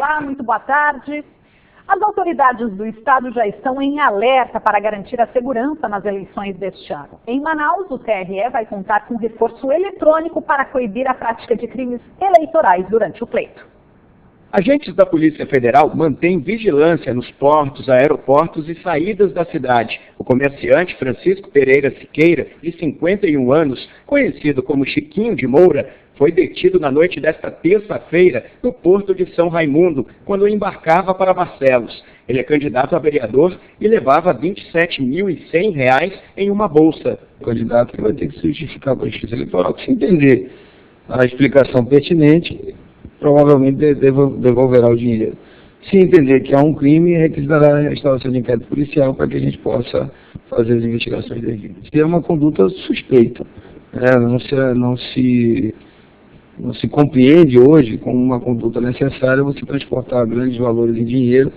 Olá, muito boa tarde. As autoridades do estado já estão em alerta para garantir a segurança nas eleições deste ano. Em Manaus, o TRE vai contar com reforço eletrônico para coibir a prática de crimes eleitorais durante o pleito. Agentes da Polícia Federal mantêm vigilância nos portos, aeroportos e saídas da cidade. O comerciante Francisco Pereira Siqueira, de 51 anos, conhecido como Chiquinho de Moura, foi detido na noite desta terça-feira no porto de São Raimundo, quando embarcava para Barcelos. Ele é candidato a vereador e levava R$ 27.100 em uma bolsa. O candidato que vai ter que se justificar com a justiça eleitoral, se entender a explicação pertinente, provavelmente devolverá o dinheiro. Se entender que há um crime, requisitará a instalação de inquérito policial para que a gente possa fazer as investigações devidas. É uma conduta suspeita. Não se compreende hoje como uma conduta necessária você transportar grandes valores em dinheiro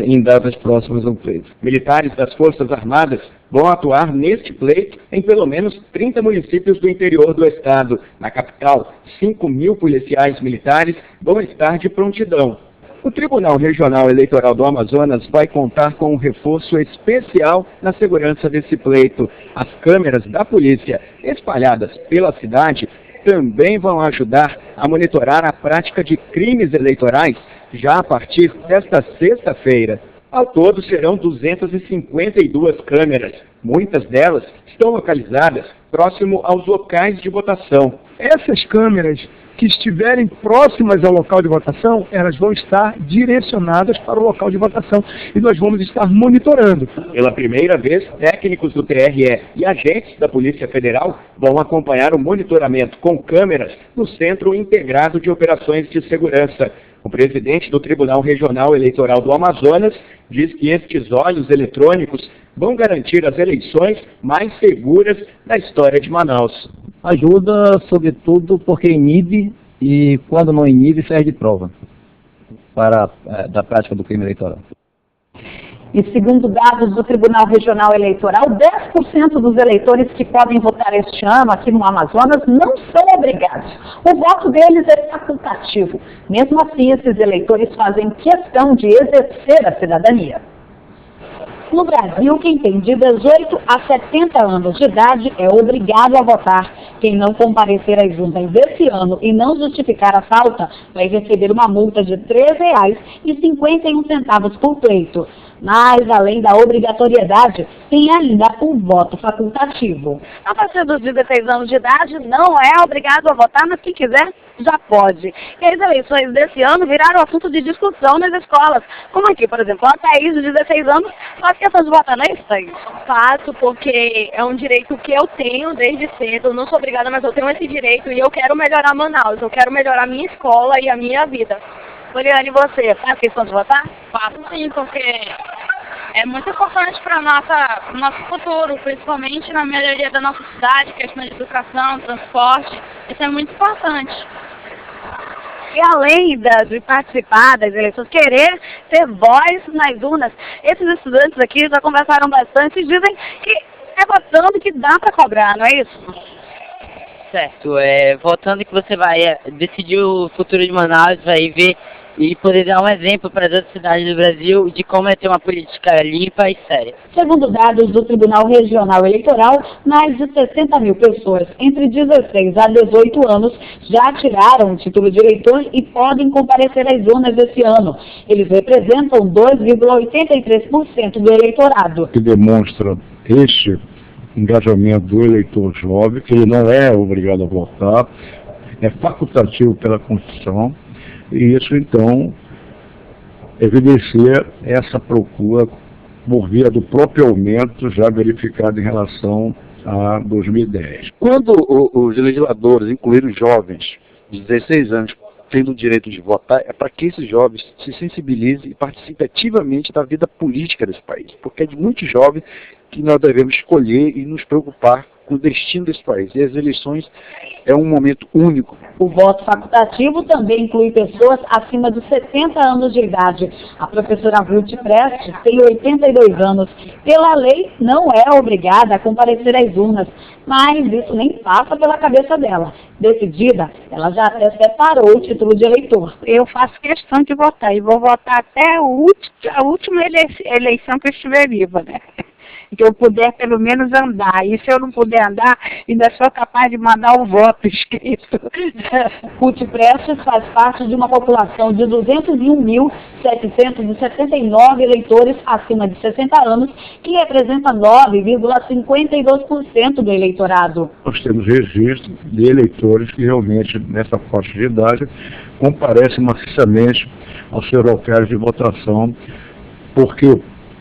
em datas próximas ao pleito. Militares das Forças Armadas vão atuar neste pleito em pelo menos 30 municípios do interior do estado. Na capital, 5.000 policiais militares vão estar de prontidão. O Tribunal Regional Eleitoral do Amazonas vai contar com um reforço especial na segurança desse pleito. As câmeras da polícia espalhadas pela cidade também vão ajudar a monitorar a prática de crimes eleitorais já a partir desta sexta-feira. Ao todo serão 252 câmeras. Muitas delas estão localizadas próximo aos locais de votação. Essas câmeras que estiverem próximas ao local de votação, elas vão estar direcionadas para o local de votação e nós vamos estar monitorando. Pela primeira vez, técnicos do TRE e agentes da Polícia Federal vão acompanhar o monitoramento com câmeras no Centro Integrado de Operações de Segurança. O presidente do Tribunal Regional Eleitoral do Amazonas diz que estes olhos eletrônicos vão garantir as eleições mais seguras da história de Manaus. Ajuda, sobretudo, porque inibe e, quando não inibe, serve de prova da prática do crime eleitoral. E segundo dados do Tribunal Regional Eleitoral, 10% dos eleitores que podem votar este ano aqui no Amazonas não são obrigados. O voto deles é facultativo. Mesmo assim, esses eleitores fazem questão de exercer a cidadania. No Brasil, quem tem de 18 a 70 anos de idade é obrigado a votar. Quem não comparecer às urnas desse ano e não justificar a falta vai receber uma multa de R$ 3,51 por pleito. Mas, além da obrigatoriedade, tem ainda o voto facultativo. A partir dos 16 anos de idade, não é obrigado a votar, mas quem quiser já pode. E as eleições desse ano viraram assunto de discussão nas escolas. Como aqui, por exemplo, a Thaís, de 16 anos, faz questão de votar, não é isso, Thaís? Faço, porque é um direito que eu tenho desde cedo. Eu não sou obrigada, mas eu tenho esse direito e eu quero melhorar Manaus. Eu quero melhorar a minha escola e a minha vida. Poliane, você faz questão de votar? Faço sim, porque é muito importante para o nosso futuro, principalmente na melhoria da nossa cidade, questão de educação, transporte. Isso é muito importante. E além de participar das eleições, querer ter voz nas urnas, esses estudantes aqui já conversaram bastante e dizem que é votando que dá para cobrar, não é isso? Certo, votando que você vai decidir o futuro de Manaus, vai ver e poder dar um exemplo para as outras cidades do Brasil de como é ter uma política limpa e séria. Segundo dados do Tribunal Regional Eleitoral, mais de 60.000 pessoas entre 16 a 18 anos já tiraram o título de eleitor e podem comparecer às urnas esse ano. Eles representam 2,83% do eleitorado. Que demonstra este engajamento do eleitor jovem, que ele não é obrigado a votar, é facultativo pela Constituição, e isso, então, evidencia essa procura por via do próprio aumento já verificado em relação a 2010. Quando os legisladores incluíram jovens de 16 anos tendo o direito de votar, é para que esses jovens se sensibilizem e participem ativamente da vida política desse país, porque é de muitos jovens que nós devemos escolher e nos preocupar com o destino desse país. E as eleições é um momento único. O voto facultativo também inclui pessoas acima dos 70 anos de idade. A professora Ruth Prestes tem 82 anos. Pela lei, não é obrigada a comparecer às urnas, mas isso nem passa pela cabeça dela. Decidida, ela já até separou o título de eleitor. Eu faço questão de votar e vou votar até a última eleição que eu estiver viva, né? Que eu puder pelo menos andar. E se eu não puder andar, ainda sou capaz de mandar um voto escrito. Ruth Prestes faz parte de uma população de 201.779 eleitores acima de 60 anos, que representa 9,52% do eleitorado. Nós temos registro de eleitores que realmente, nessa faixa de idade, comparecem maciçamente aos seus locais de votação, porque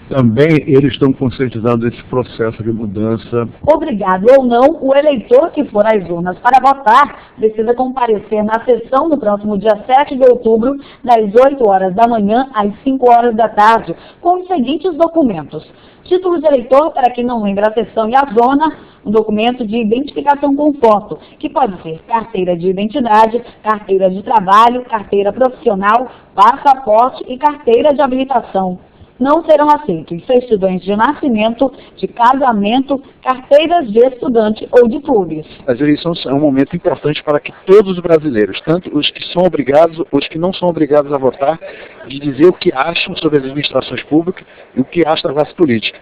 também eles estão conscientizados desse processo de mudança. Obrigado ou não, o eleitor que for às urnas para votar precisa comparecer na sessão do próximo dia 7 de outubro, das 8 horas da manhã às 5 horas da tarde, com os seguintes documentos: título de eleitor, para quem não lembra a sessão e a zona, um documento de identificação com foto, que pode ser carteira de identidade, carteira de trabalho, carteira profissional, passaporte e carteira de habilitação. Não serão aceitos certidões de nascimento, de casamento, carteiras de estudante ou de clubes. As eleições são um momento importante para que todos os brasileiros, tanto os que são obrigados, os que não são obrigados a votar, de dizer o que acham sobre as administrações públicas e o que acham da classe política.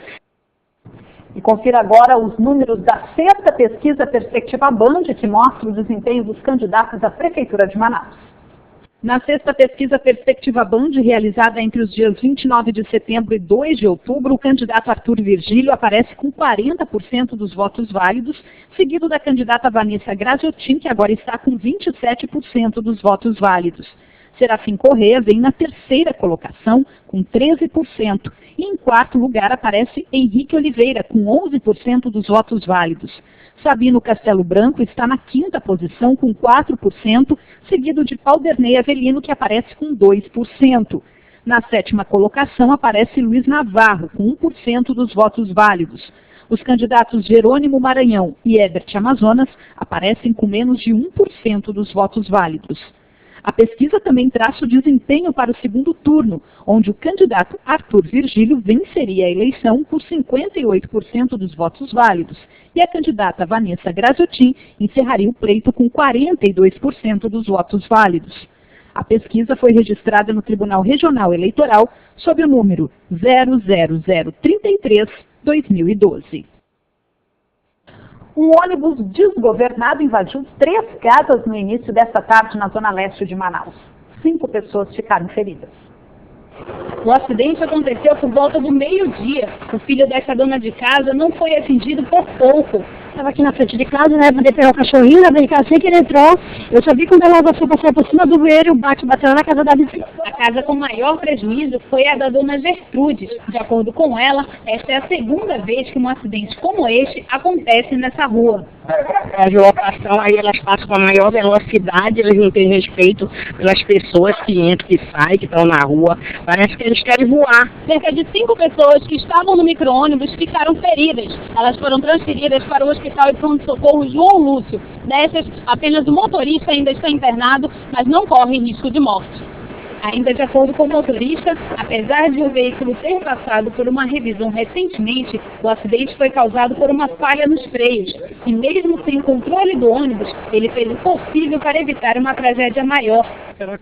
E confira agora os números da sexta pesquisa Perspectiva Band, que mostra o desempenho dos candidatos à Prefeitura de Manaus. Na sexta pesquisa Perspectiva Band, realizada entre os dias 29 de setembro e 2 de outubro, o candidato Arthur Virgílio aparece com 40% dos votos válidos, seguido da candidata Vanessa Graziotin, que agora está com 27% dos votos válidos. Serafim Corrêa vem na terceira colocação, com 13%, e em quarto lugar aparece Henrique Oliveira, com 11% dos votos válidos. Sabino Castelo Branco está na quinta posição, com 4%, seguido de Valdernei Avelino, que aparece com 2%. Na sétima colocação aparece Luiz Navarro, com 1% dos votos válidos. Os candidatos Jerônimo Maranhão e Herbert Amazonas aparecem com menos de 1% dos votos válidos. A pesquisa também traça o desempenho para o segundo turno, onde o candidato Arthur Virgílio venceria a eleição por 58% dos votos válidos, e a candidata Vanessa Graziotin encerraria o pleito com 42% dos votos válidos. A pesquisa foi registrada no Tribunal Regional Eleitoral sob o número 00033/2012. Um ônibus desgovernado invadiu 3 casas no início desta tarde na zona leste de Manaus. 5 pessoas ficaram feridas. O acidente aconteceu por volta do meio-dia. O filho dessa dona de casa não foi atingido por pouco. Estava aqui na frente de casa, né? Mandei pegar o cachorrinho, na casa assim que ele entrou. Eu só vi quando ela foi passar por cima do bueiro, bateu na casa da vizinha. A casa com maior prejuízo foi a da dona Gertrudes. De acordo com ela, esta é a segunda vez que um acidente como este acontece nessa rua. As locações aí elas passam com a maior velocidade, eles não têm respeito pelas pessoas que entram, que saem, que estão na rua. Parece que eles querem voar. Cerca de 5 pessoas que estavam no micro-ônibus ficaram feridas. Elas foram transferidas para o Hospital de Pronto-Socorro João Lúcio. Dessas, apenas o motorista ainda está internado, mas não corre risco de morte. Ainda de acordo com o motorista, apesar de o veículo ter passado por uma revisão recentemente, o acidente foi causado por uma falha nos freios. E mesmo sem controle do ônibus, ele fez o possível para evitar uma tragédia maior.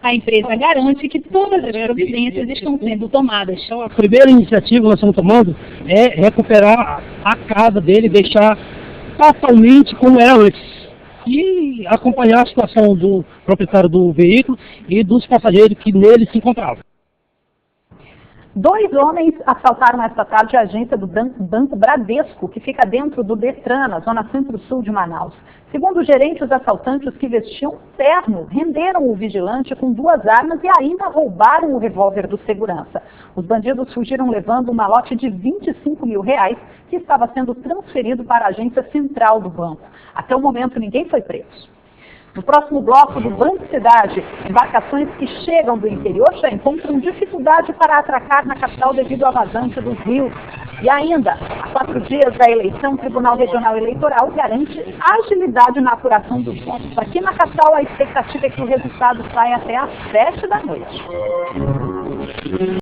A empresa garante que todas as providências estão sendo tomadas. Então, a primeira iniciativa que nós estamos tomando é recuperar a casa dele, deixar totalmente como era antes. E acompanhar a situação do proprietário do veículo e dos passageiros que nele se encontravam. 2 homens assaltaram esta tarde a agência do Banco Bradesco, que fica dentro do Detran, na zona centro-sul de Manaus. Segundo o gerente, os assaltantes que vestiam terno renderam o vigilante com 2 armas e ainda roubaram o revólver do segurança. Os bandidos fugiram levando um malote de R$25 mil, que estava sendo transferido para a agência central do banco. Até o momento, ninguém foi preso. No próximo bloco do Banco Cidade, embarcações que chegam do interior já encontram dificuldade para atracar na capital devido ao vazante dos rios. E ainda, a 4 dias da eleição, o Tribunal Regional Eleitoral garante agilidade na apuração dos votos. Aqui na capital, a expectativa é que o resultado saia até às 7 da noite.